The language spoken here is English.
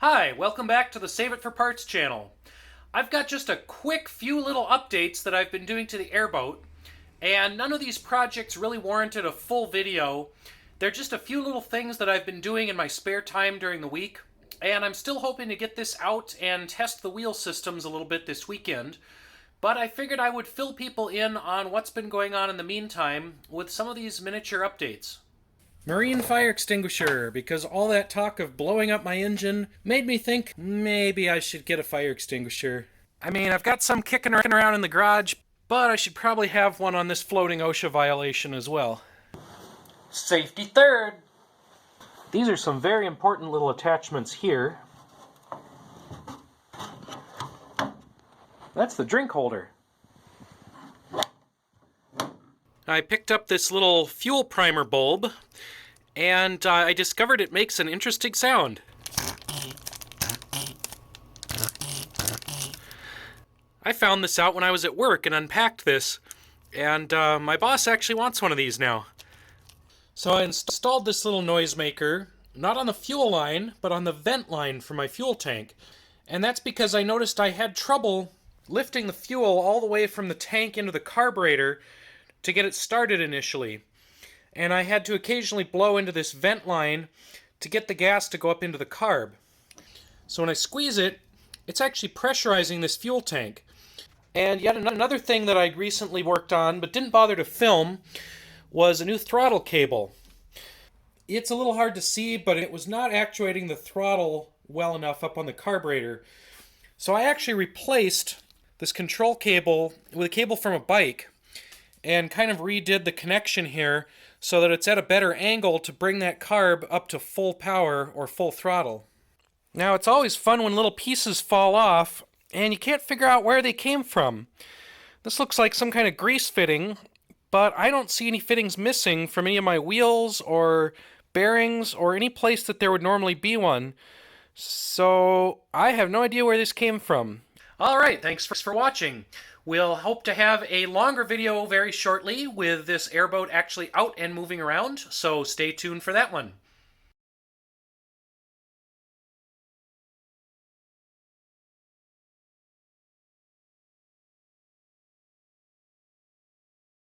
Hi, welcome back to the Save It for Parts channel. I've got just a quick few little updates that I've been doing to the Airboat, and none of these projects really warranted a full video. They're just a few little things that I've been doing in my spare time during the week, and I'm still hoping to get this out and test the wheel systems a little bit this weekend. But I figured I would fill people in on what's been going on in the meantime with some of these miniature updates. Marine fire extinguisher, because all that talk of blowing up my engine made me think maybe I should get a fire extinguisher. I mean, I've got some kicking around in the garage, but I should probably have one on this floating OSHA violation as well. Safety third! These are some very important little attachments here. That's the drink holder. I picked up this little fuel primer bulb, and I discovered it makes an interesting sound. I found this out when I was at work and unpacked this, and my boss actually wants one of these now. So I installed this little noisemaker, not on the fuel line, but on the vent line for my fuel tank. And that's because I noticed I had trouble lifting the fuel all the way from the tank into the carburetor to get it started initially. And I had to occasionally blow into this vent line to get the gas to go up into the carb. So when I squeeze it, it's actually pressurizing this fuel tank. And yet another thing that I recently worked on but didn't bother to film was a new throttle cable. It's a little hard to see, but it was not actuating the throttle well enough up on the carburetor. So I actually replaced this control cable with a cable from a bike and kind of redid the connection here so that it's at a better angle to bring that carb up to full power or full throttle. Now, it's always fun when little pieces fall off and you can't figure out where they came from. This looks like some kind of grease fitting, but I don't see any fittings missing from any of my wheels or bearings or any place that there would normally be one. So I have no idea where this came from. Alright, thanks for watching. We'll hope to have a longer video very shortly with this airboat actually out and moving around, so stay tuned for that one.